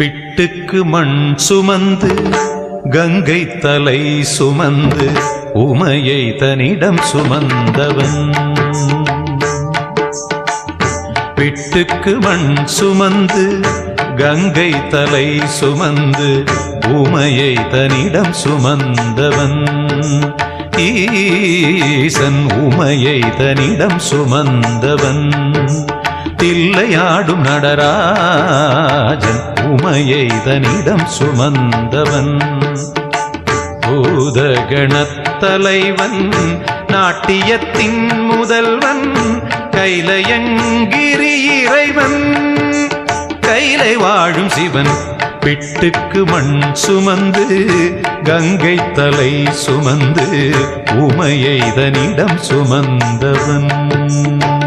பிட்டுக்கு மண் சுமந்து கங்கை தலை சுமந்து உமையை தன்னிடம் சுமந்தவன். பிட்டுக்கு மண் சுமந்து கங்கை தலை சுமந்து உமையை தன்னிடம் சுமந்தவன். ஈசன் உமையை தன்னிடம் சுமந்தவன். தில்லையாடும் நடராஜன் உமையை தன்னிடம் சுமந்தவன். பூதகணத்தலைவன் நாட்டியத்தின் முதல்வன் கைலயங்கிரி இறைவன் கைலை வாழும் சிவன். பிட்டுக்கு மண் சுமந்து கங்கை தலை சுமந்து உமையை தன்னிடம் சுமந்தவன்.